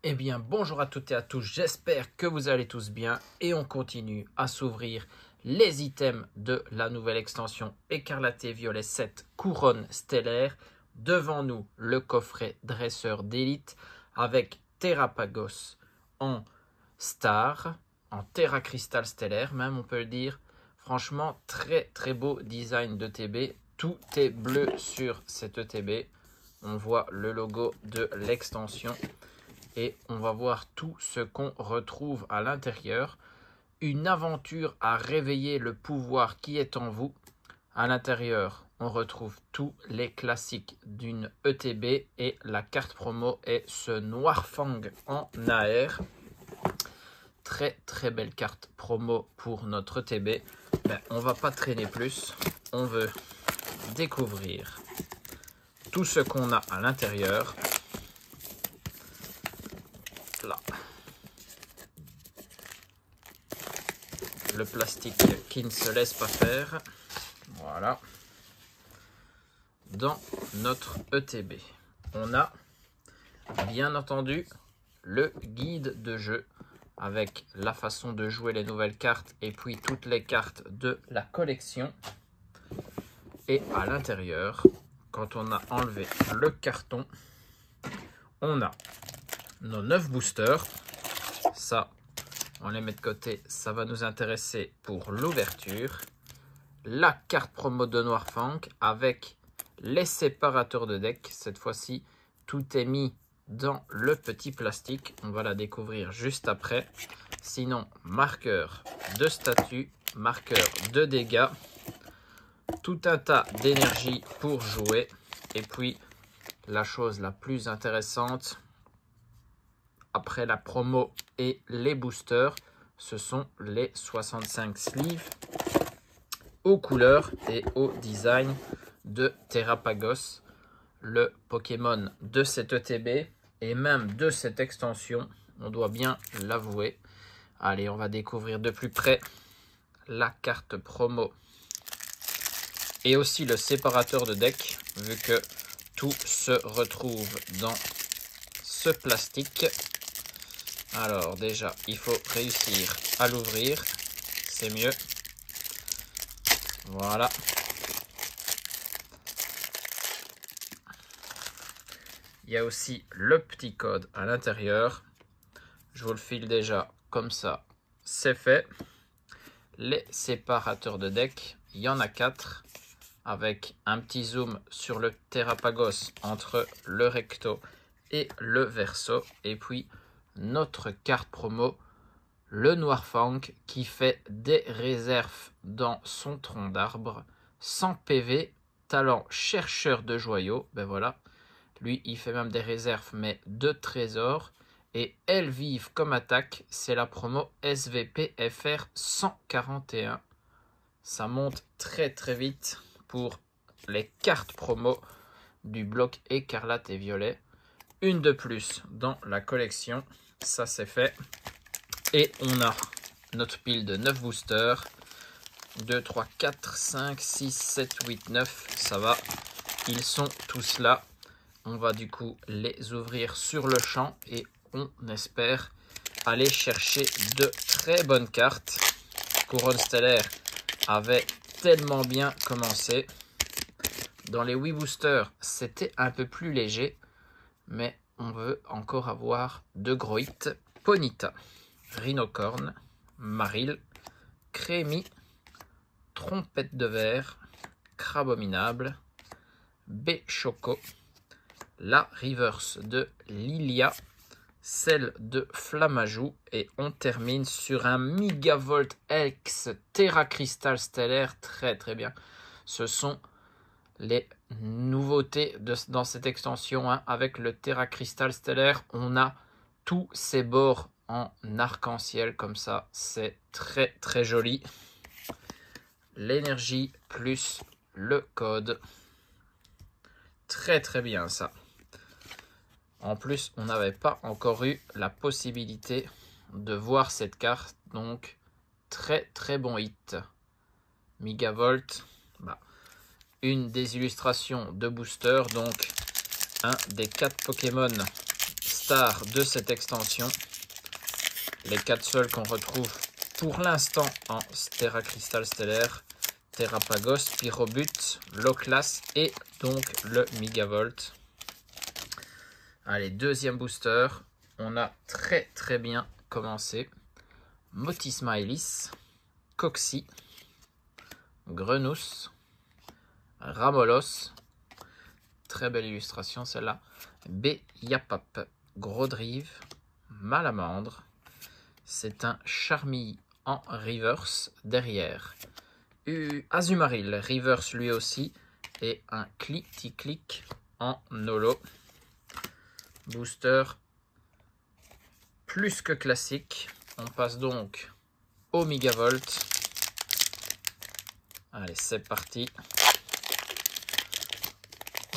Eh bien, bonjour à toutes et à tous, j'espère que vous allez tous bien et on continue à s'ouvrir les items de la nouvelle extension Écarlate et Violet 7 Couronne Stellaire. Devant nous, le coffret dresseur d'élite avec Terrapagos en star, en Terra Cristal Stellaire même on peut le dire. Franchement, très très beau design de TB, tout est bleu sur cette ETB. On voit le logo de l'extension. Et on va voir tout ce qu'on retrouve à l'intérieur. Une aventure à réveiller le pouvoir qui est en vous. À l'intérieur, on retrouve tous les classiques d'une ETB et la carte promo est ce Noirfang en AR. Très très belle carte promo pour notre ETB. Ben, on va pas traîner plus. On veut découvrir tout ce qu'on a à l'intérieur. Là. Le plastique qui ne se laisse pas faire. Voilà. Dans notre ETB, on a bien entendu le guide de jeu avec la façon de jouer les nouvelles cartes et puis toutes les cartes de la collection. Et à l'intérieur, quand on a enlevé le carton, on a nos 9 boosters. Ça, on les met de côté, ça va nous intéresser pour l'ouverture. La carte promo de Noirfang avec les séparateurs de deck. Cette fois-ci, tout est mis dans le petit plastique. On va la découvrir juste après. Sinon, marqueur de statut, marqueur de dégâts, tout un tas d'énergie pour jouer. Et puis, la chose la plus intéressante, après la promo et les boosters, ce sont les 65 sleeves aux couleurs et au design de Terrapagos, le Pokémon de cette ETB et même de cette extension, on doit bien l'avouer. Allez, on va découvrir de plus près la carte promo et aussi le séparateur de deck, vu que tout se retrouve dans ce plastique. Alors déjà, il faut réussir à l'ouvrir, c'est mieux. Voilà. Il y a aussi le petit code à l'intérieur. Je vous le file déjà comme ça, c'est fait. Les séparateurs de deck, il y en a 4 avec un petit zoom sur le Terrapagos entre le recto et le verso. Et puis notre carte promo, le Noirfang qui fait des réserves dans son tronc d'arbre, 100 PV, talent chercheur de joyaux, ben voilà, lui il fait même des réserves mais de trésors, et elles vivent comme attaque, c'est la promo SVP FR 141, ça monte très très vite pour les cartes promo du bloc Écarlate et Violet, une de plus dans la collection. Ça c'est fait. Et on a notre pile de 9 boosters. 2, 3, 4, 5, 6, 7, 8, 9. Ça va. Ils sont tous là. On va du coup les ouvrir sur le champ. Et on espère aller chercher de très bonnes cartes. Couronne Stellaire avait tellement bien commencé. Dans les 8 boosters, c'était un peu plus léger. Mais on veut encore avoir de gros hits. Ponyta, Rhinocorn, Marill, Crémi, Trompette de verre, Crabominable, B-Choco, la reverse de Lilia, celle de Flamajou et on termine sur un Megavolt X Terra Cristal Stellaire. Très très bien. Ce sont les nouveautés dans cette extension, hein. Avec le Terra Cristal Stellaire, on a tous ces bords en arc-en-ciel comme ça, c'est très très joli. L'énergie plus le code, très très bien ça. En plus, on n'avait pas encore eu la possibilité de voir cette carte, donc très très bon hit. Megavolt, bah, une des illustrations de booster, donc un des 4 Pokémon stars de cette extension. Les 4 seuls qu'on retrouve pour l'instant en Terra Crystal Stellaire. Terrapagos, Pyrobut, Loclas et donc le Megavolt. Allez, deuxième booster. On a très bien commencé. Motisma Elis, Coxy, Grenousse, Ramolos. Très belle illustration celle-là. Beyapap, Grodrive, Malamandre. C'est un Charmille en reverse derrière. Azumarill, reverse lui aussi. Et un Clitic en holo. Booster plus que classique. On passe donc au Megavolt. Allez, c'est parti.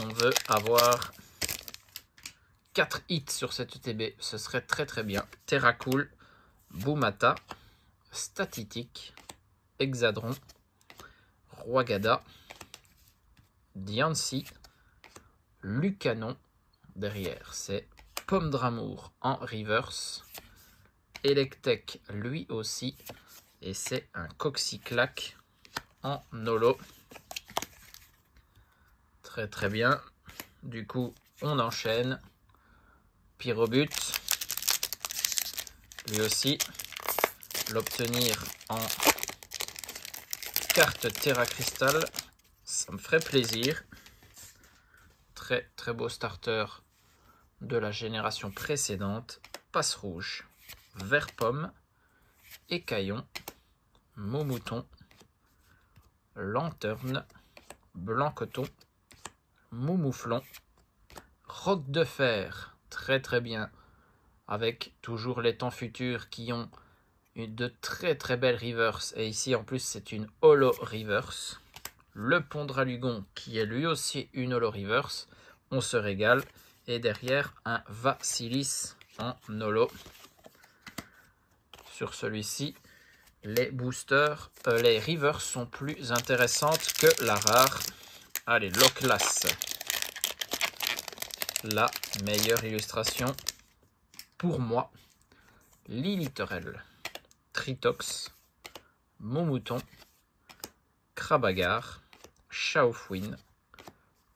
On veut avoir 4 hits sur cette ETB. Ce serait très bien. Terracool, Boumata, Statitic, Hexadron, Roigada, Diancie, Lucanon. Derrière, c'est Pomme d'Amour en reverse. Electek, lui aussi. Et c'est un Coxyclac en holo. Très bien. Du coup, on enchaîne. Pyrobut. Lui aussi. L'obtenir en carte Terra Crystal. Ça me ferait plaisir. Très beau starter de la génération précédente. Passe rouge, vert pomme, écaillon, Moumouton, lanterne, blanc coton, Moumouflon, roc de fer, très bien, avec toujours les temps futurs qui ont de très belles reverse, et ici en plus c'est une holo reverse. Le Pondralugon qui est lui aussi une holo reverse, on se régale. Et derrière, un Vassilis en holo. Sur celui-ci, les boosters, les rivers sont plus intéressantes que la rare. Allez, Loclas. La meilleure illustration pour moi. Liliterel, Tritox, Moumouton, Krabagar, Chaofouine,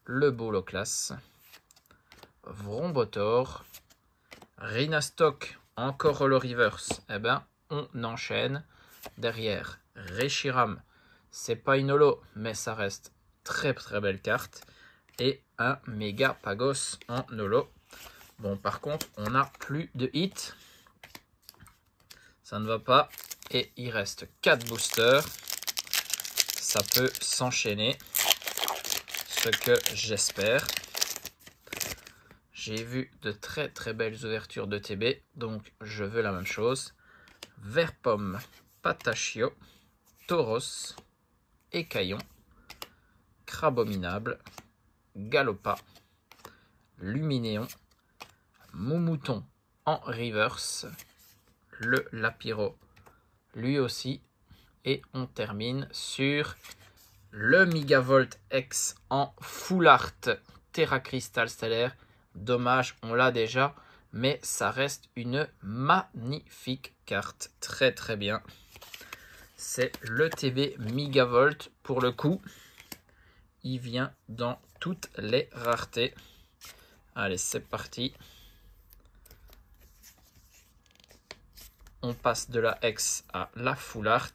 le beau Loclas. Vrombotor, Rhinastock, encore holo reverse. Eh ben, on enchaîne. Derrière, Reshiram, c'est pas une holo, mais ça reste très belle carte. Et un Megapagos en holo. Bon, par contre, on n'a plus de hits. Ça ne va pas. Et il reste 4 boosters. Ça peut s'enchaîner. Ce que j'espère. J'ai vu de très belles ouvertures de TB, donc je veux la même chose. Vert pomme, Patachio, Tauros, Écaillon, Crabominable, Galopa, Luminéon, Moumouton en reverse, le Lapiro lui aussi, et on termine sur le Megavolt X en full art Terra Crystal Stellaire. Dommage, on l'a déjà, mais ça reste une magnifique carte. Très bien. C'est le TB Megavolt pour le coup. Il vient dans toutes les raretés. Allez, c'est parti. On passe de la X à la full art.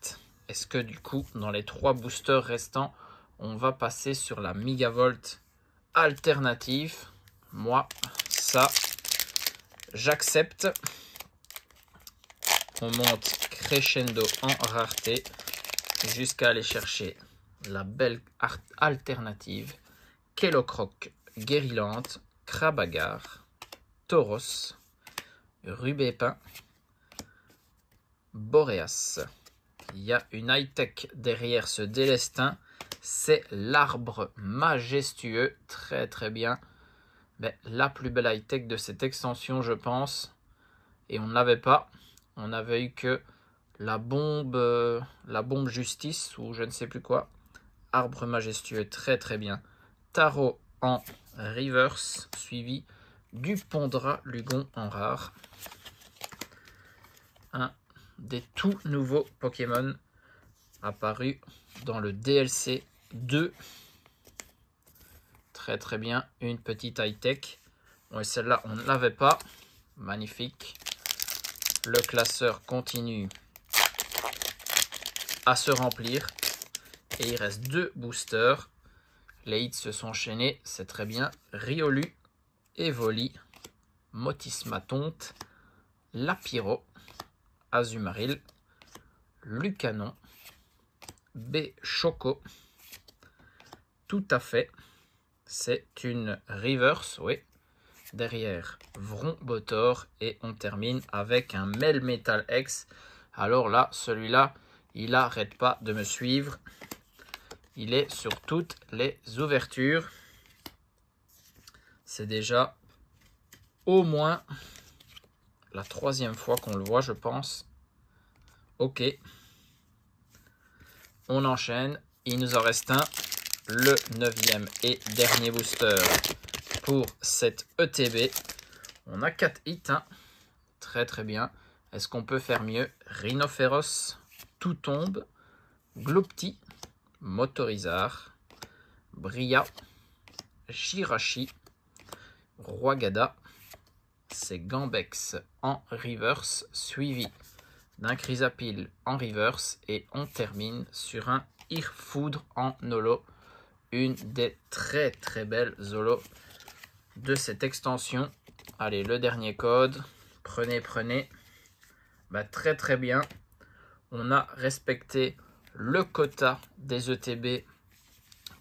Est-ce que du coup, dans les 3 boosters restants, on va passer sur la Megavolt alternative? Moi, ça, j'accepte. On monte crescendo en rareté jusqu'à aller chercher la belle alternative. Kellocroc, Guérilante, Krabagar, Tauros, Rubépin, Boreas. Il y a une high-tech derrière ce Délestin. C'est l'arbre majestueux. Très bien. Mais la plus belle high-tech de cette extension, je pense. Et on ne l'avait pas. On n'avait eu que la bombe justice ou je ne sais plus quoi. Arbre majestueux, très bien. Tarot en reverse, suivi du Pondra Lugon en rare. Un des tout nouveaux Pokémon apparus dans le DLC 2. Très très bien, une petite high-tech. Bon, et celle-là, on ne l'avait pas. Magnifique. Le classeur continue à se remplir. Et il reste 2 boosters. Les hits se sont enchaînés, c'est très bien. Riolu, Evoli, Motismatonte, Lapiro, Azumarill, Lucanon, B. Choco. Tout à fait. C'est une reverse, oui. Derrière, Vrombotor. Et on termine avec un Melmetal X. Alors là, celui-là, il n'arrête pas de me suivre. Il est sur toutes les ouvertures. C'est déjà au moins la 3e fois qu'on le voit, je pense. Ok. On enchaîne. Il nous en reste un. Le 9e et dernier booster pour cette ETB. On a 4 hits. Hein. Très très bien. Est-ce qu'on peut faire mieux? Rhinophéros, Tout Tombe, Gloupti, Motorizar, Bria, Jirachi, Roigada. C'est Gambex en reverse, suivi d'un Chrysapile en reverse. Et on termine sur un Irfoudre en holo. Une des très très belles holos de cette extension. Allez, le dernier code. Prenez. Bah, très très bien. On a respecté le quota des ETB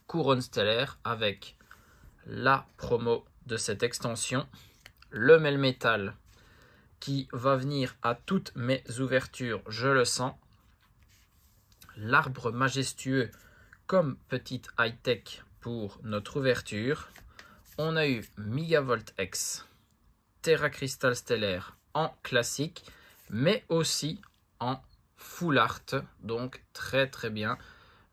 Couronne Stellaire avec la promo de cette extension. Le Melmetal qui va venir à toutes mes ouvertures, je le sens. L'arbre majestueux comme petite high-tech pour notre ouverture. On a eu Megavolt X, Terra Crystal Stellaire en classique, mais aussi en full art. Donc très très bien.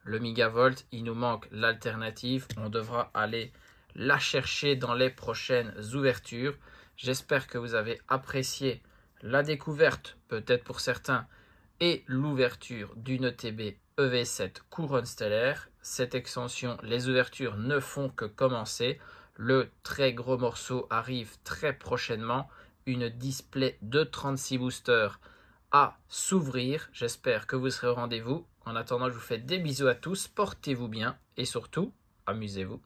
Le Megavolt, il nous manque l'alternative. On devra aller la chercher dans les prochaines ouvertures. J'espère que vous avez apprécié la découverte, peut-être pour certains, et l'ouverture d'une ETB EV7 Couronne Stellaire. Cette extension, les ouvertures ne font que commencer. Le très gros morceau arrive très prochainement. Une display de 36 boosters à s'ouvrir. J'espère que vous serez au rendez-vous. En attendant, je vous fais des bisous à tous. Portez-vous bien et surtout, amusez-vous.